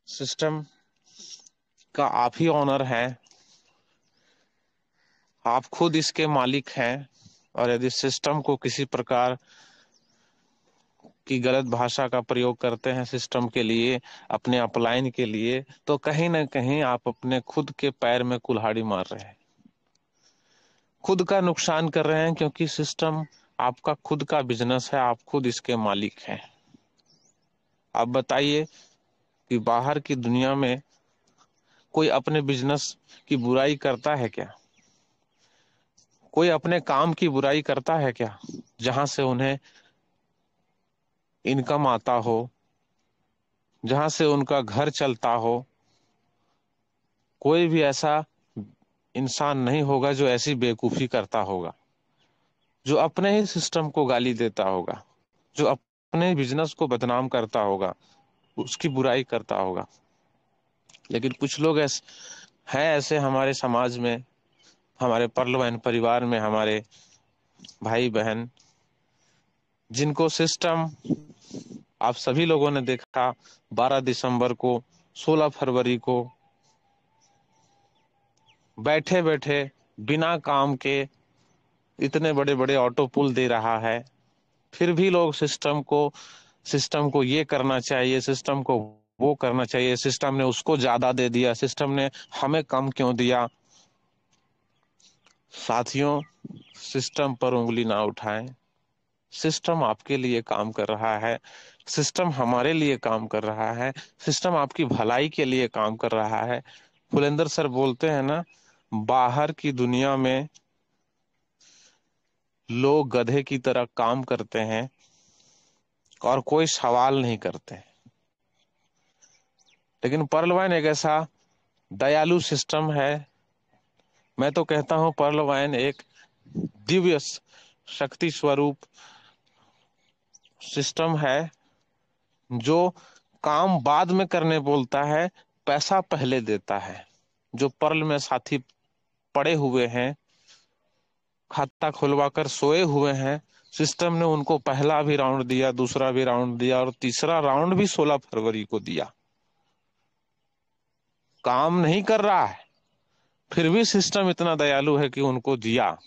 System का आप ही honour हैं, आप खुद इसके मालिक हैं। और यदि सिस्टम को किसी प्रकार की गलत भाषा का प्रयोग करते हैं सिस्टम के लिए, अपने अपलाइन के लिए, तो कहीं ना कहीं आप अपने खुद के पैर में कुल्हाड़ी मार रहे हैं, खुद का नुकसान कर रहे हैं, क्योंकि सिस्टम आपका खुद का बिजनेस है, आप खुद इसके मालिक हैं। आप बताइए कि बाहर की दुनिया में कोई अपने बिजनेस की बुराई करता है क्या? कोई अपने काम की बुराई करता है क्या, जहां से उन्हें इनकम आता हो, जहां से उनका घर चलता हो? कोई भी ऐसा इंसान नहीं होगा जो ऐसी बेवकूफी करता होगा, जो अपने ही सिस्टम को गाली देता होगा, जो अपने बिजनेस को बदनाम करता होगा, उसकी बुराई करता होगा। लेकिन कुछ लोग ऐसे हैं, ऐसे हमारे समाज में, हमारे पर्लवैन परिवार में, हमारे भाई बहन, जिनको सिस्टम, आप सभी लोगों ने देखा 12 दिसंबर को, 16 फरवरी को बैठे बैठे बिना काम के इतने बड़े बड़े ऑटो पुल दे रहा है, फिर भी लोग सिस्टम को ये करना चाहिए, सिस्टम को वो करना चाहिए, सिस्टम ने उसको ज्यादा दे दिया, सिस्टम ने हमें कम क्यों दिया। साथियों, सिस्टम पर उंगली ना उठाएं। सिस्टम आपके लिए काम कर रहा है, सिस्टम हमारे लिए काम कर रहा है, सिस्टम आपकी भलाई के लिए काम कर रहा है। फुलेंदर सर बोलते हैं ना, बाहर की दुनिया में लोग गधे की तरह काम करते हैं और कोई सवाल नहीं करते, लेकिन पर्लवाइन एक ऐसा दयालु सिस्टम है। मैं तो कहता हूं पर्लवाइन एक दिव्य शक्ति स्वरूप सिस्टम है, जो काम बाद में करने बोलता है, पैसा पहले देता है। जो पर्ल में साथी पड़े हुए हैं, खाता खुलवा कर सोए हुए हैं, सिस्टम ने उनको पहला भी राउंड दिया, दूसरा भी राउंड दिया और तीसरा राउंड भी 16 फरवरी को दिया। काम नहीं कर रहा है, फिर भी सिस्टम इतना दयालु है कि उनको दिया।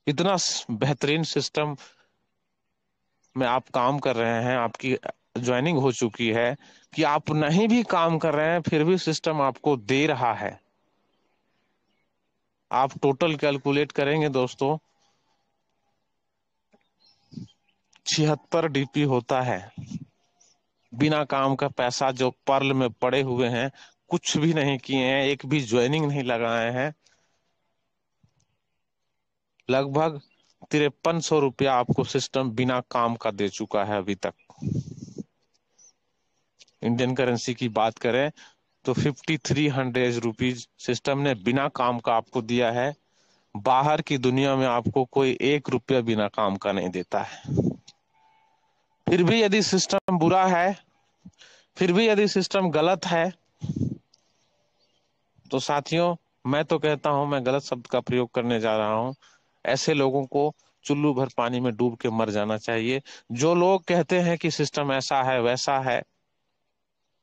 इतना बेहतरीन सिस्टम में आप काम कर रहे हैं, आपकी ज्वाइनिंग हो चुकी है कि आप नहीं भी काम कर रहे हैं, फिर भी सिस्टम आपको दे रहा है। आप टोटल कैलकुलेट करेंगे दोस्तों, 76 डीपी होता है। बिना काम का पैसा जो पर्ल में पड़े हुए हैं, कुछ भी नहीं किए हैं, एक भी ज्वाइनिंग नहीं लगाए हैं, लगभग 5300 रुपया आपको सिस्टम बिना काम का दे चुका है अभी तक। इंडियन करेंसी की बात करें तो 5300 रुपीज सिस्टम ने बिना काम का आपको दिया है। बाहर की दुनिया में आपको कोई 1 रुपया बिना काम का नहीं देता है। फिर भी यदि सिस्टम बुरा है, फिर भी यदि सिस्टम गलत है, तो साथियों, मैं तो कहता हूं, मैं गलत शब्द का प्रयोग करने जा रहा हूं, ऐसे लोगों को चुल्लू भर पानी में डूब के मर जाना चाहिए। जो लोग कहते हैं कि सिस्टम ऐसा है वैसा है,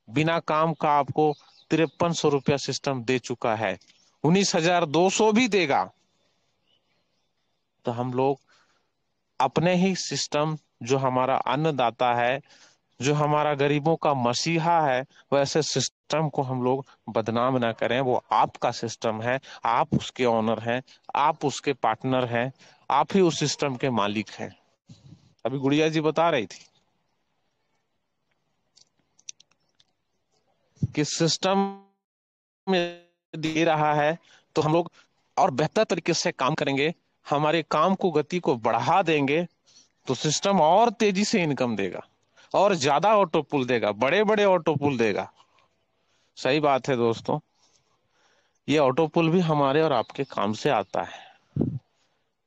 बिना काम का आपको 5300 रुपया सिस्टम दे चुका है, 19,200 भी देगा। तो हम लोग अपने ही सिस्टम, जो हमारा अन्नदाता है, जो हमारा गरीबों का मसीहा है, वैसे सिस्टम को हम लोग बदनाम ना करें। वो आपका सिस्टम है, आप उसके ऑनर हैं, आप उसके पार्टनर हैं, आप ही उस सिस्टम के मालिक हैं। अभी गुड़िया जी बता रही थी कि सिस्टम दे रहा है, तो हम लोग और बेहतर तरीके से काम करेंगे, हमारे काम को गति को बढ़ा देंगे, तो सिस्टम और तेजी से इनकम देगा और ज्यादा ऑटो पुल देगा, बड़े बड़े ऑटो पुल देगा। सही बात है दोस्तों, ये ऑटो पुल भी हमारे और आपके काम से आता है,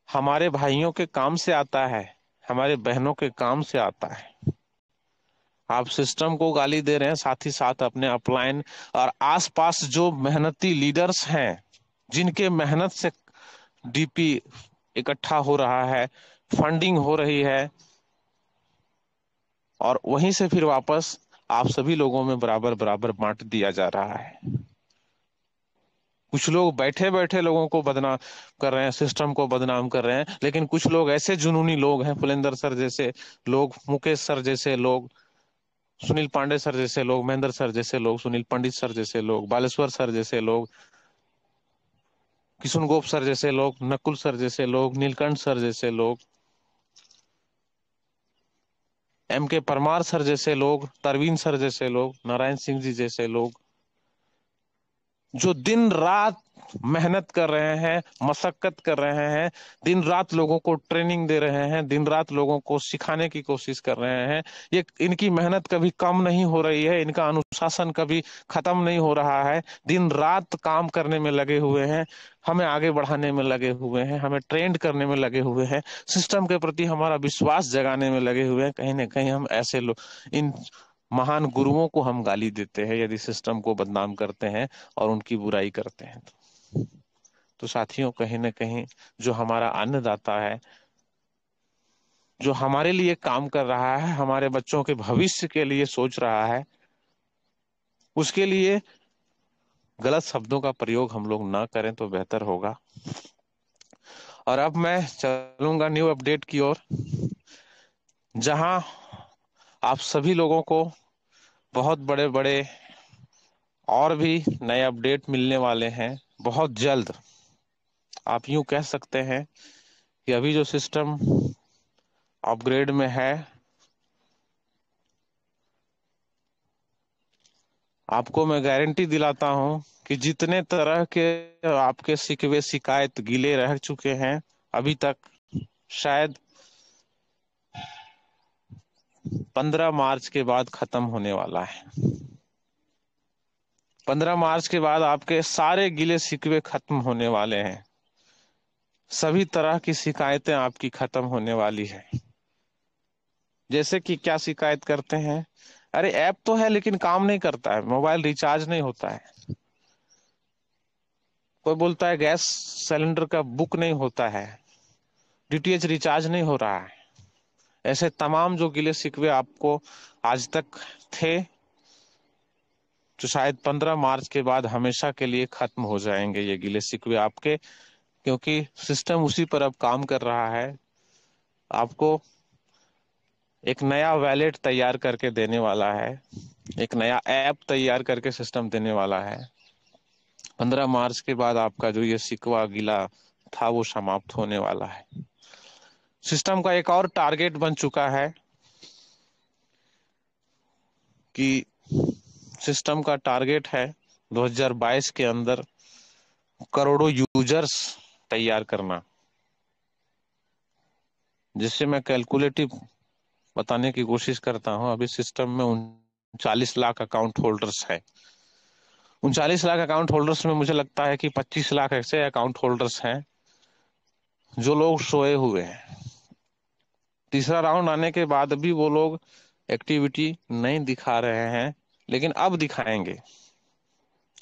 हमारे भाइयों के काम से आता है, हमारे बहनों के काम से आता है। आप सिस्टम को गाली दे रहे हैं, साथ ही साथ अपने अपलाइन और आसपास जो मेहनती लीडर्स हैं, जिनके मेहनत से डीपी इकट्ठा हो रहा है, फंडिंग हो रही है, और वहीं से फिर वापस आप सभी लोगों में बराबर बराबर बांट दिया जा रहा है। कुछ लोग बैठे बैठे लोगों को बदनाम कर रहे हैं, सिस्टम को बदनाम कर रहे हैं, लेकिन कुछ लोग ऐसे जुनूनी लोग हैं, फुलेंदर सर जैसे लोग, मुकेश सर जैसे लोग, सुनील पांडे सर जैसे लोग, महेंद्र सर जैसे लोग, सुनील पंडित सर जैसे लोग, बालेश्वर सर जैसे लोग, किशुन गोप सर जैसे लोग, नकुल सर जैसे लोग, नीलकंठ सर जैसे लोग, एम के परमार सर जैसे लोग, तरवीन सर जैसे लोग, नारायण सिंह जी जैसे लोग, जो दिन रात मेहनत कर रहे हैं, मशक्कत कर रहे हैं, दिन रात लोगों को ट्रेनिंग दे रहे हैं, दिन रात लोगों को सिखाने की कोशिश कर रहे हैं। ये इनकी मेहनत कभी कम नहीं हो रही है, इनका अनुशासन कभी खत्म नहीं हो रहा है, दिन रात काम करने में लगे हुए हैं, हमें आगे बढ़ाने में लगे हुए हैं, हमें ट्रेंड करने में लगे हुए हैं, सिस्टम के प्रति हमारा विश्वास जगाने में लगे हुए हैं। कहीं ना कहीं हम ऐसे लोग, इन महान गुरुओं को हम गाली देते हैं यदि सिस्टम को बदनाम करते हैं और उनकी बुराई करते हैं। तो साथियों, कहीं ना कहीं जो हमारा अन्नदाता है, जो हमारे लिए काम कर रहा है, हमारे बच्चों के भविष्य के लिए सोच रहा है, उसके लिए गलत शब्दों का प्रयोग हम लोग ना करें तो बेहतर होगा। और अब मैं चलूंगा न्यू अपडेट की ओर, जहां आप सभी लोगों को बहुत बड़े बड़े और भी नए अपडेट मिलने वाले हैं बहुत जल्द। आप यूं कह सकते हैं कि अभी जो सिस्टम अपग्रेड में है, आपको मैं गारंटी दिलाता हूं कि जितने तरह के आपके शिकवे शिकायत गिले रह चुके हैं अभी तक, शायद 15 मार्च के बाद खत्म होने वाला है। 15 मार्च के बाद आपके सारे गिले शिकवे खत्म होने वाले हैं, सभी तरह की शिकायतें आपकी खत्म होने वाली है। जैसे कि क्या शिकायत करते हैं, अरे ऐप तो है लेकिन काम नहीं करता है, मोबाइल रिचार्ज नहीं होता है, कोई बोलता है गैस सिलेंडर का बुक नहीं होता है, डीटीएच रिचार्ज नहीं हो रहा है। ऐसे तमाम जो गिले शिकवे आपको आज तक थे, तो शायद 15 मार्च के बाद हमेशा के लिए खत्म हो जाएंगे ये गिले शिकवे आपके, क्योंकि सिस्टम उसी पर अब काम कर रहा है। आपको एक नया वैलेट तैयार करके देने वाला है, एक नया ऐप तैयार करके सिस्टम देने वाला है। 15 मार्च के बाद आपका जो ये शिकवा गिला था वो समाप्त होने वाला है। सिस्टम का एक और टारगेट बन चुका है कि सिस्टम का टारगेट है 2022 के अंदर करोड़ों यूजर्स तैयार करना। जिससे मैं कैलकुलेटिव बताने की कोशिश करता हूं, अभी सिस्टम में 39 लाख अकाउंट होल्डर्स है। 39 लाख अकाउंट होल्डर्स में मुझे लगता है कि 25 लाख ऐसे अकाउंट होल्डर्स हैं जो लोग सोए हुए हैं। तीसरा राउंड आने के बाद भी वो लोग एक्टिविटी नहीं दिखा रहे हैं, लेकिन अब दिखाएंगे।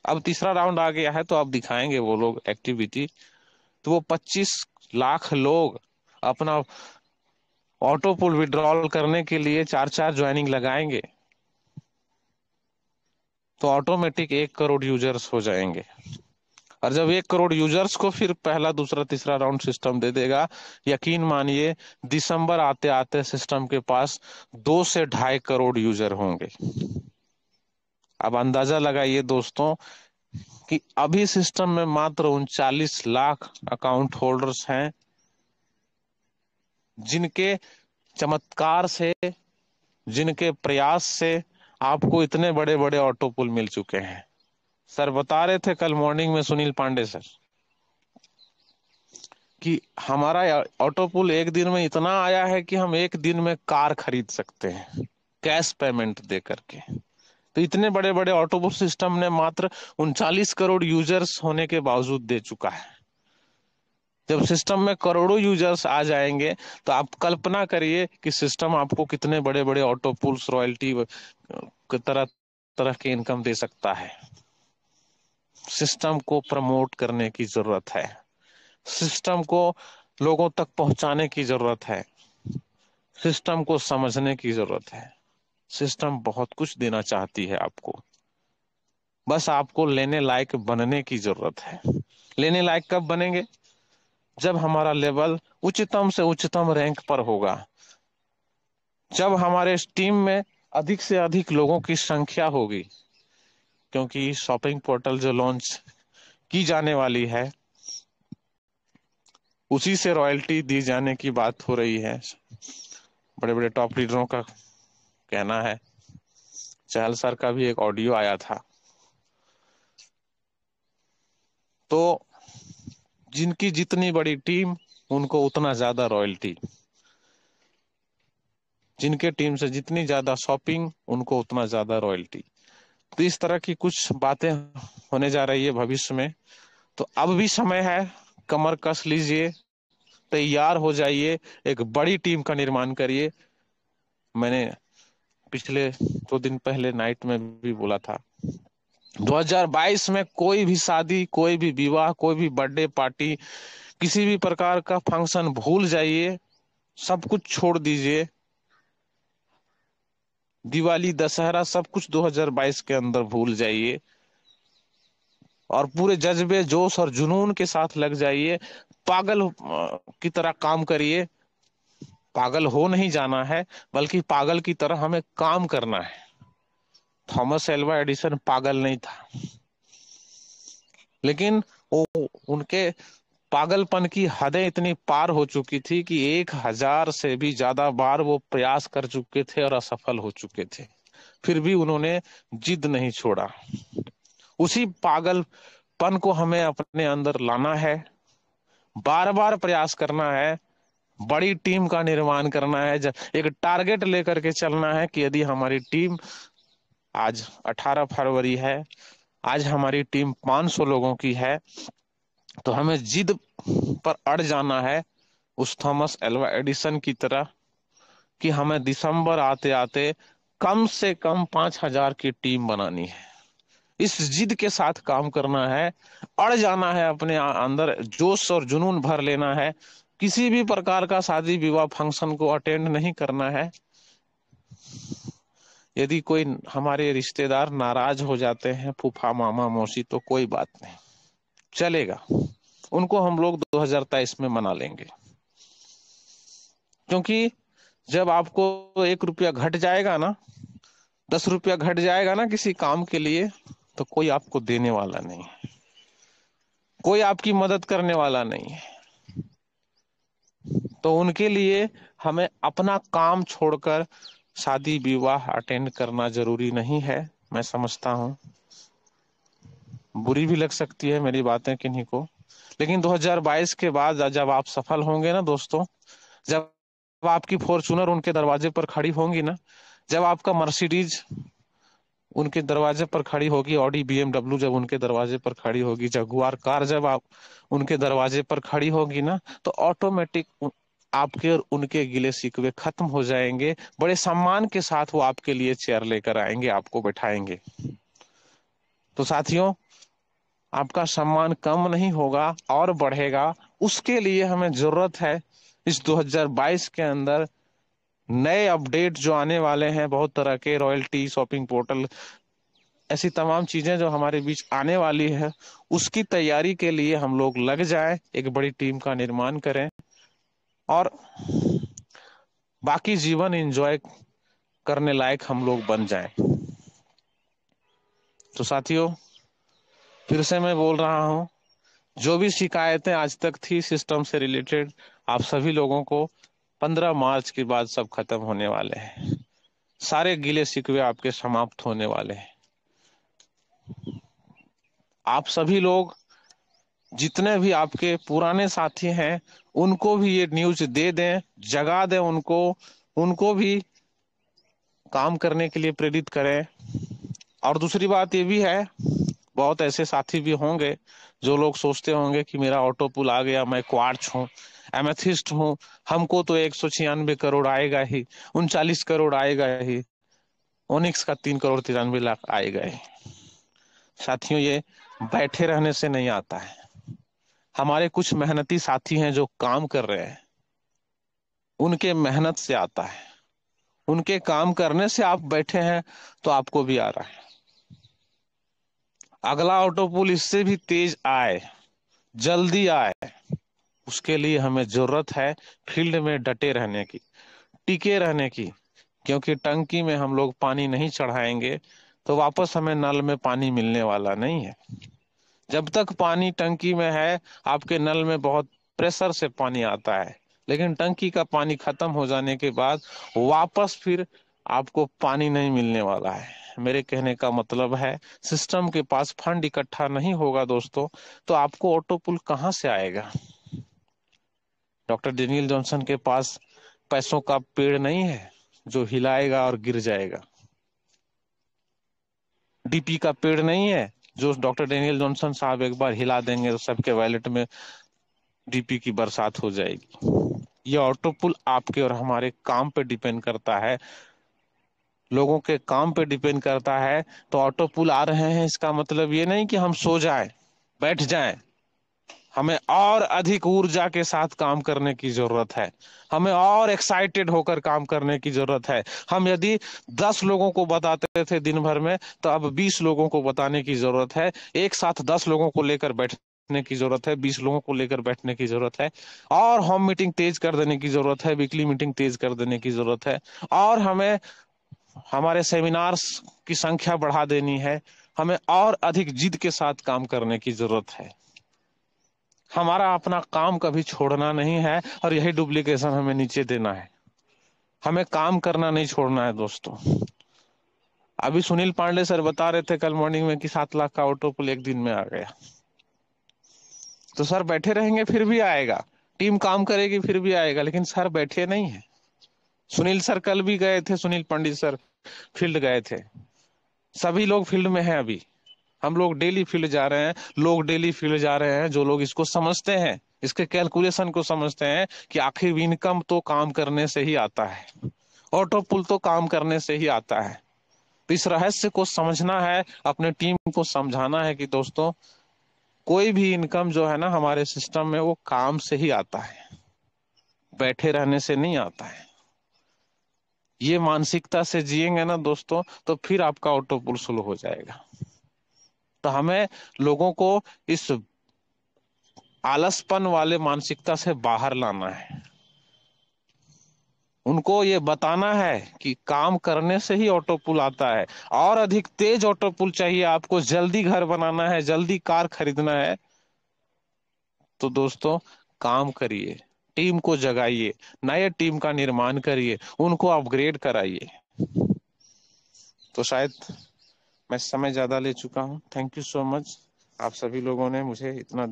अब तीसरा राउंड आ गया है तो अब दिखाएंगे वो लोग एक्टिविटी। तो वो 25 लाख लोग अपना ऑटो पुल विड्रॉल करने के लिए 4-4 ज्वाइनिंग लगाएंगे तो ऑटोमेटिक 1 करोड़ यूजर्स हो जाएंगे। और जब 1 करोड़ यूजर्स को फिर पहला दूसरा तीसरा राउंड सिस्टम दे देगा, यकीन मानिए दिसंबर आते आते सिस्टम के पास 2 से 2.5 करोड़ यूजर होंगे। अब अंदाजा लगाइए दोस्तों कि अभी सिस्टम में मात्र 39 लाख अकाउंट होल्डर्स हैं, जिनके चमत्कार से, जिनके प्रयास से आपको इतने बड़े बड़े ऑटो पुल मिल चुके हैं। सर बता रहे थे कल मॉर्निंग में, सुनील पांडे सर, कि हमारा ऑटो पुल एक दिन में इतना आया है कि हम एक दिन में कार खरीद सकते हैं कैश पेमेंट दे करके। तो इतने बड़े बड़े ऑटो पुल सिस्टम ने मात्र 39 करोड़ यूजर्स होने के बावजूद दे चुका है। जब सिस्टम में करोड़ों यूजर्स आ जाएंगे तो आप कल्पना करिए कि सिस्टम आपको कितने बड़े बड़े ऑटो पुल्स रॉयल्टी तरह तरह के इनकम दे सकता है। सिस्टम को प्रमोट करने की जरूरत है, सिस्टम को लोगों तक पहुंचाने की जरूरत है, सिस्टम को समझने की जरूरत है। सिस्टम बहुत कुछ देना चाहती है आपको, बस आपको लेने लायक बनने की जरूरत है। लेने लायक कब बनेंगे? जब हमारा लेवल उच्चतम से उच्चतम रैंक पर होगा, जब हमारे टीम में अधिक से अधिक लोगों की संख्या होगी, क्योंकि शॉपिंग पोर्टल जो लॉन्च की जाने वाली है उसी से रॉयल्टी दी जाने की बात हो रही है। बड़े बड़े टॉप लीडरों का कहना है, चहल सर का भी एक ऑडियो आया था। तो जिनकी जितनी बड़ी टीम उनको उतना ज्यादा रॉयल्टी, जिनके टीम से जितनी ज्यादा शॉपिंग उनको उतना ज्यादा रॉयल्टी। तो इस तरह की कुछ बातें होने जा रही है भविष्य में। तो अब भी समय है, कमर कस लीजिए, तैयार हो जाइए, एक बड़ी टीम का निर्माण करिए। मैंने पिछले 2 दिन पहले नाइट में भी बोला था, 2022 में कोई भी शादी, कोई भी विवाह, कोई भी बर्थडे पार्टी, किसी भी प्रकार का फंक्शन भूल जाइए, सब कुछ छोड़ दीजिए। दिवाली, दशहरा, सब कुछ 2022 के अंदर भूल जाइए और पूरे जज्बे, जोश और जुनून के साथ लग जाइए। पागल की तरह काम करिए। पागल हो नहीं जाना है, बल्कि पागल की तरह हमें काम करना है। थॉमस एल्वा एडिसन पागल नहीं था, लेकिन वो उनके पागलपन की हदें इतनी पार हो चुकी थी कि 1000 से भी ज्यादा बार वो प्रयास कर चुके थे और असफल हो चुके थे, फिर भी उन्होंने जिद नहीं छोड़ा। उसी पागलपन को हमें अपने अंदर लाना है, बार बार प्रयास करना है, बड़ी टीम का निर्माण करना है। एक टारगेट लेकर के चलना है कि यदि हमारी टीम, आज 18 फरवरी है, आज हमारी टीम 500 लोगों की है, तो हमें जिद पर अड़ जाना है उस थॉमस एल्वा एडिसन की तरह, कि हमें दिसंबर आते आते कम से कम 5000 की टीम बनानी है। इस जिद के साथ काम करना है, अड़ जाना है, अपने अंदर जोश और जुनून भर लेना है। किसी भी प्रकार का शादी विवाह फंक्शन को अटेंड नहीं करना है। यदि कोई हमारे रिश्तेदार नाराज हो जाते हैं, फूफा मामा मौसी, तो कोई बात नहीं, चलेगा, उनको हम लोग 2023 में मना लेंगे। क्योंकि जब आपको 1 रुपया घट जाएगा ना, 10 रुपया घट जाएगा ना किसी काम के लिए, तो कोई आपको देने वाला नहीं है, कोई आपकी मदद करने वाला नहीं है। तो उनके लिए हमें अपना काम छोड़कर शादी विवाह अटेंड करना जरूरी नहीं है। मैं समझता हूँ बुरी भी लग सकती है मेरी बातें किन्हीं को, लेकिन 2022 के बाद जब आप सफल होंगे ना दोस्तों, जब आपकी फॉर्च्यूनर उनके दरवाजे पर खड़ी होंगी ना, जब आपका मर्सिडीज उनके दरवाजे पर खड़ी होगी, ऑडी बीएमडब्ल्यू जब उनके दरवाजे पर खड़ी होगी, जगुआर कार जब आप उनके दरवाजे पर खड़ी होगी ना, तो ऑटोमेटिक आपके और उनके गिले शिकवे खत्म हो जाएंगे। बड़े सम्मान के साथ वो आपके लिए चेयर लेकर आएंगे, आपको बैठाएंगे। तो साथियों, आपका सम्मान कम नहीं होगा और बढ़ेगा। उसके लिए हमें जरूरत है इस 2022 के अंदर नए अपडेट जो आने वाले हैं, बहुत तरह के रॉयल्टी, शॉपिंग पोर्टल, ऐसी तमाम चीजें जो हमारे बीच आने वाली है, उसकी तैयारी के लिए हम लोग लग जाएं, एक बड़ी टीम का निर्माण करें और बाकी जीवन एंजॉय करने लायक हम लोग बन जाएं। तो साथियों, फिर से मैं बोल रहा हूं, जो भी शिकायतें आज तक थी सिस्टम से रिलेटेड, आप सभी लोगों को 15 मार्च के बाद सब खत्म होने वाले हैं। सारे गिले शिकवे आपके समाप्त होने वाले हैं। आप सभी लोग, जितने भी आपके पुराने साथी हैं, उनको भी ये न्यूज दे दें, जगा दें उनको, उनको भी काम करने के लिए प्रेरित करें। और दूसरी बात ये भी है, बहुत ऐसे साथी भी होंगे जो लोग सोचते होंगे कि मेरा ऑटो पुल आ गया, मैं क्वार्ट्ज हूँ, एमेथिस्ट हूँ, हमको तो 196 करोड़ आएगा ही, 39 करोड़ आएगा ही, ओनिक्स का 3 करोड़ 93 लाख आएगा ही। साथियों, ये बैठे रहने से नहीं आता है। हमारे कुछ मेहनती साथी हैं जो काम कर रहे हैं, उनके मेहनत से आता है, ان کے کام کرنے سے آپ بیٹھے ہیں تو آپ کو بھی آ رہا ہے. اگلا آٹو پول اس سے بھی تیز آئے، جلدی آئے، اس کے لیے ہمیں ضرورت ہے فیلڈ میں ڈٹے رہنے کی، ٹکے رہنے کی. کیونکہ ٹنکی میں ہم لوگ پانی نہیں چڑھائیں گے تو واپس ہمیں نل میں پانی ملنے والا نہیں ہے. جب تک پانی ٹنکی میں ہے آپ کے نل میں بہت پریشر سے پانی آتا ہے، لیکن ٹنکی کا پانی ختم ہو جانے کے بعد واپس پھر آپ کو پانی نہیں ملنے والا ہے. میرے کہنے کا مطلب ہے سسٹم کے پاس فنڈ اکٹھا نہیں ہوگا دوستو تو آپ کو آٹو پول کہاں سے آئے گا. ڈاکٹر ڈینیل جانسن کے پاس پیسوں کا پیڑ نہیں ہے جو ہلائے گا اور گر جائے گا. ڈی پی کا پیڑ نہیں ہے جو ڈاکٹر ڈینیل جانسن صاحب ایک بار ہلا دیں گے تو سب کے ویلٹ میں ڈی پی کی برسات ہو جائے گی. یہ آٹو پول آپ کے اور ہمارے کام پہ ڈیپینڈ کرتا ہے، لوگوں کے کام پہ ڈیپینڈ کرتا ہے. تو آٹو پول آ رہے ہیں اس کا مطلب یہ نہیں کہ ہم سو جائیں، بیٹھ جائیں. ہمیں اور ادھک ارجا کے ساتھ کام کرنے کی ضرورت ہے، ہمیں اور ایکسائٹیڈ ہو کر کام کرنے کی ضرورت ہے. ہم یدی 10 لوگوں کو بتاتے تھے دن بھر میں تو اب 20 لوگوں کو بتانے کی ضرورت ہے. ایک ساتھ 10 لوگوں کو لے کر بیٹھنے کی ضرورت ہے، 20 لوگوں کو لے کر بیٹھنے کی ضرورت ہے. اور ہوم میٹنگ تیز کر دینے کی ضرورت ہے، ویکلی میٹنگ تیز کر دینے کی ضرورت ہے. اور ہمیں ہمارے سیمینارز کی سنکھیا بڑھا دینی ہے. ہمیں اور ادھک جد کے ساتھ کام کرنے کی ضرورت ہے. ہمارا اپنا کام کبھی چھوڑنا نہیں ہے اور یہی ڈپلیکیشن ہمیں نیچے دینا ہے. ہمیں کام کرنا نہیں چھوڑنا ہے دوستو. ابھی سنیل پانڈے سر بتا رہے تھے کل مارننگ میں کہ 7 لاکھ کا آٹو پول ایک دن میں آ گیا. تو سر بیٹھے رہیں گے پھر بھی آئے گا، ٹیم کام کرے گی پھر بھی آئے گا، لیکن سر بیٹھے نہیں ہیں. سنیل سر کل بھی گئے تھے، سنیل پنڈت سر فیلڈ گئے تھے. سبھی لوگ فیلڈ میں ہیں. ابھی ہم لوگ ڈیلی فیلڈ جا رہے ہیں، لوگ ڈیلی فیلڈ جا رہے ہیں جو لوگ اس کو سمجھتے ہیں، اس کے کیلکولیشن کو سمجھتے ہیں کہ آخر انکم تو کام کرنے سے ہی آتا ہے، آٹو پول تو کام کرنے سے ہی آتا ہے. تو اس رہسیہ کو سمجھنا ہے، اپنے ٹیم کو سمجھانا ہے کہ دوستوں کوئی بھی انکم جو ہے نا ہمارے سسٹم میں وہ کام سے ہی آتا ہے، بیٹھے رہنے سے نہیں آتا ہے. یہ مانسکتا سے جیئیں گے نا دوستوں تو پھر آپ کا آٹو پول سلو ہو جائے گا. تو ہمیں لوگوں کو اس آلس پن والے مانسکتا سے باہر لانا ہے. ان کو یہ بتانا ہے کہ کام کرنے سے ہی آٹو پول آتا ہے. اور ادھک تیز آٹو پول چاہیے آپ کو، جلدی گھر بنانا ہے، جلدی کار خریدنا ہے تو دوستوں کام کریے، ٹیم کو جگائیے، نئے ٹیم کا نرمان کریے، ان کو اپ گریڈ کرائیے. تو شاید میں سمے زیادہ لے چکا ہوں. تھینک یو سو مچ. آپ سبھی لوگوں نے مجھے اتنا